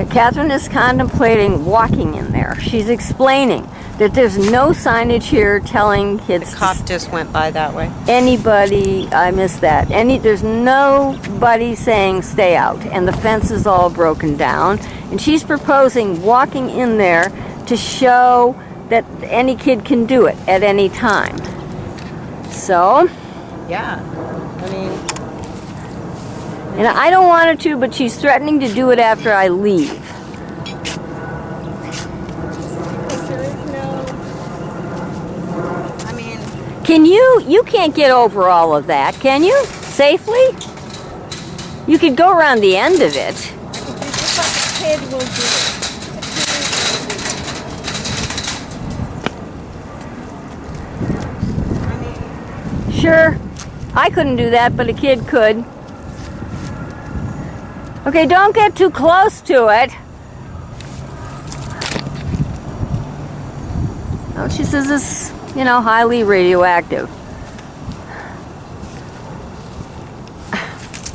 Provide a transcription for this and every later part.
Catherine is contemplating walking in there. She's explaining that there's no signage here telling kids. The cop just went by that way. Anybody, I missed that. There's nobody saying stay out, and the fence is all broken down. And she's proposing walking in there to show that any kid can do it at any time. So. Yeah, I mean. And I don't want her to, but she's threatening to do it after I leave. There is no. I mean. You can't get over all of that, can you? Safely? You could go around the end of it. I could do just like a kid will do it. Sure, I couldn't do that, but a kid could. Okay, don't get too close to it. Oh, she says it's, highly radioactive.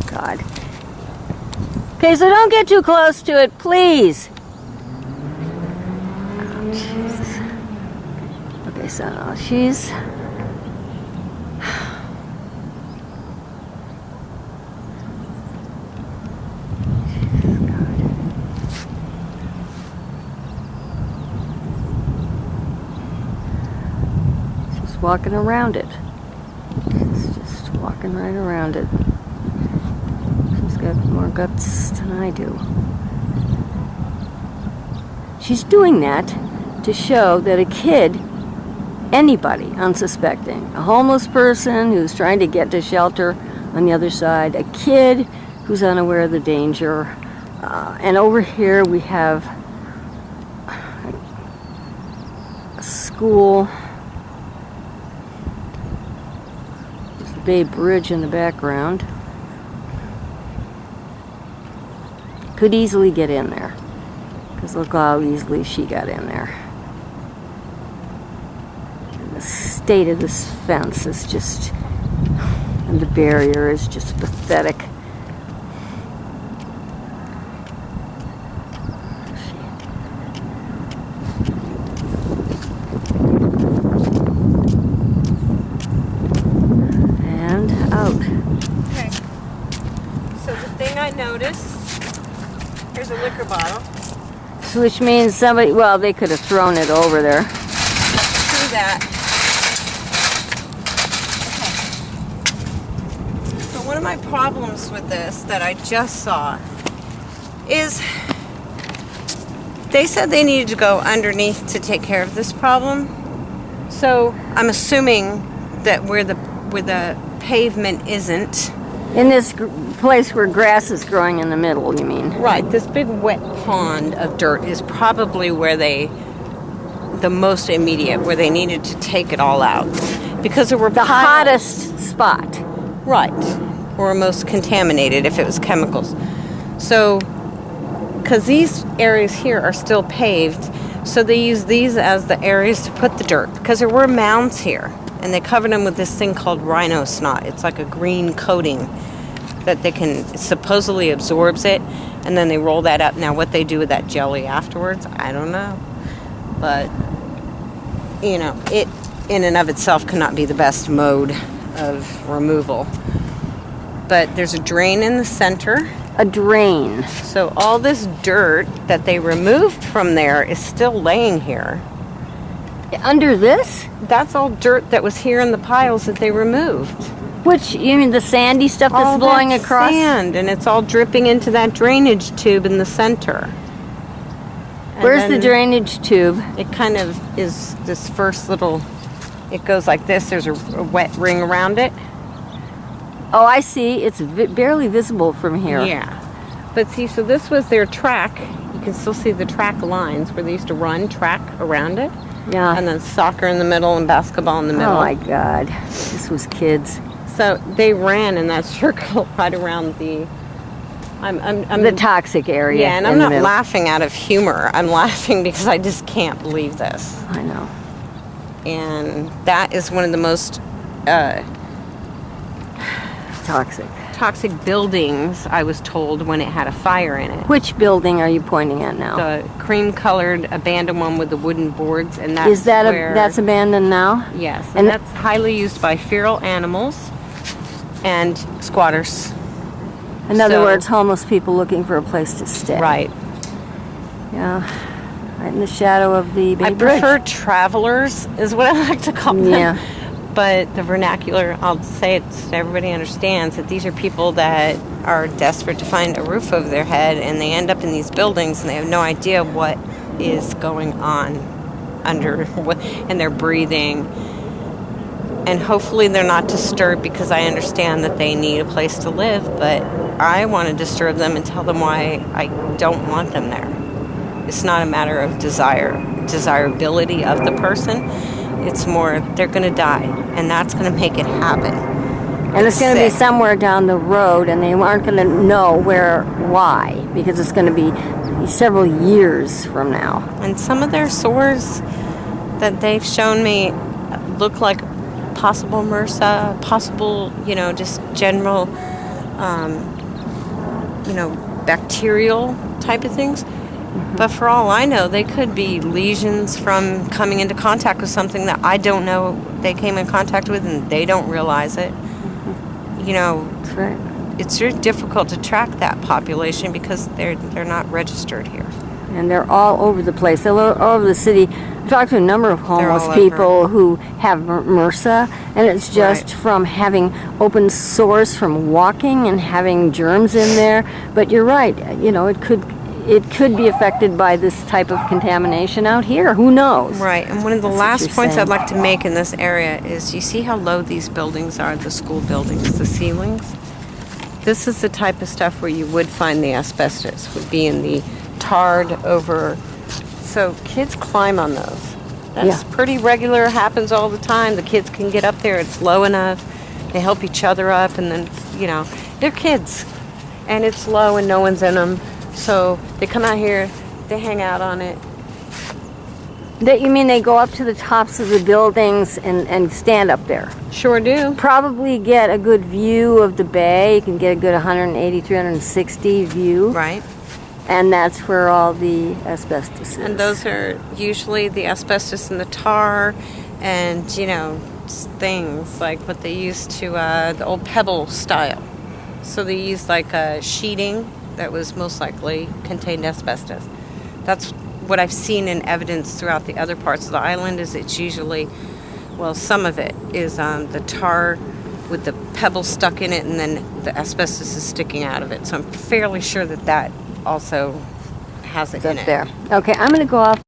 God. Okay, so don't get too close to it, please. Oh, Jesus. Okay, so no, she's... walking around it. She's just walking right around it. She's got more guts than I do. She's doing that to show that a kid, anybody unsuspecting, a homeless person who's trying to get to shelter on the other side, a kid who's unaware of the danger, and over here we have a school. Bay Bridge in the background. Could easily get in there, because look how easily she got in there. And the state of this fence is just, and the barrier is just pathetic. Okay. So the thing I noticed, here's a liquor bottle. Which means somebody, well, they could have thrown it over there. True that. Okay. So one of my problems with this that I just saw is they said they needed to go underneath to take care of this problem. So I'm assuming that where the pavement isn't. In this place where grass is growing in the middle, you mean? Right. This big wet pond of dirt is probably where the most immediate, where they needed to take it all out. Because there were the hottest spot. Right. Or most contaminated if it was chemicals. So, because these areas here are still paved, so they use these as the areas to put the dirt. Because there were mounds here. And they covered them with this thing called rhino snot. It's like a green coating that they can supposedly absorbs it, and then they roll that up. Now, what they do with that jelly afterwards, I don't know. But, it in and of itself cannot be the best mode of removal. But there's a drain in the center. A drain. So all this dirt that they removed from there is still laying here. Under this? That's all dirt that was here in the piles that they removed. Which, you mean the sandy stuff that's all blowing that's across? Sand, and it's all dripping into that drainage tube in the center. Where's the drainage tube? It kind of is this first little, it goes like this. There's a wet ring around it. Oh, I see. It's barely visible from here. Yeah. But see, so this was their track. You can still see the track lines where they used to run track around it. Yeah. And then soccer in the middle and basketball in the middle. Oh my God. This was kids. So they ran in that circle right around the the toxic area. Yeah, and I'm not laughing out of humor. I'm laughing because I just can't believe this. I know. And that is one of the most toxic. toxic buildings, I was told, when it had a fire in it. Which building are you pointing at now? The cream-colored abandoned one with the wooden boards, and that's Is that where, that's abandoned now? Yes, And and that's highly used by feral animals and squatters. In other So- words, homeless people looking for a place to stay. Right. Yeah. Right in the shadow of the Bay I Bridge. prefer travelers, is what I like to call them. Yeah. But the vernacular, I'll say it so everybody understands that these are people that are desperate to find a roof over their head, and they end up in these buildings and they have no idea what is going on under, and they're breathing. And hopefully they're not disturbed, because I understand that they need a place to live, but I want to disturb them and tell them why I don't want them there. It's not a matter of desirability of the person. It's more, they're going to die, and that's going to make it happen. And it's going to be sick. somewhere down the road, and they aren't going to know why, because it's going to be several years from now. And some of their sores that they've shown me look like possible MRSA, possible, just general, bacterial type of things. But for all I know, they could be lesions from coming into contact with something that I don't know they came in contact with, and they don't realize it. That's right. It's very difficult to track that population because they're not registered here. And they're all over the place. They're all over the city. I've talked to a number of homeless all over. people who have MRSA, and it's just Right. from having open sores from walking and having germs in there. But you're right. It could be affected by this type of contamination out here. Who knows? Right, and one of the That's what last you're points saying. I'd like to make in this area is, you see how low these buildings are, the school buildings, the ceilings? This is the type of stuff where you would find the asbestos, would be in the tarred over. So kids climb on those. That's Yeah. pretty regular, happens all the time. The kids can get up there, it's low enough. They help each other up, and then, they're kids. And it's low and no one's in them. So they come out here, they hang out on it. You mean they go up to the tops of the buildings and stand up there? Sure do. Probably get a good view of the bay. You can get a good 180, 360 view. Right. And that's where all the asbestos is. And those are usually the asbestos and the tar, and things like what they used to the old pebble style. So they used like a sheeting that was most likely contained asbestos. That's what I've seen in evidence throughout the other parts of the island. Is it's usually, some of it is the tar with the pebble stuck in it, and then the asbestos is sticking out of it. So I'm fairly sure that also has it in up it. there. Okay, I'm going to go off.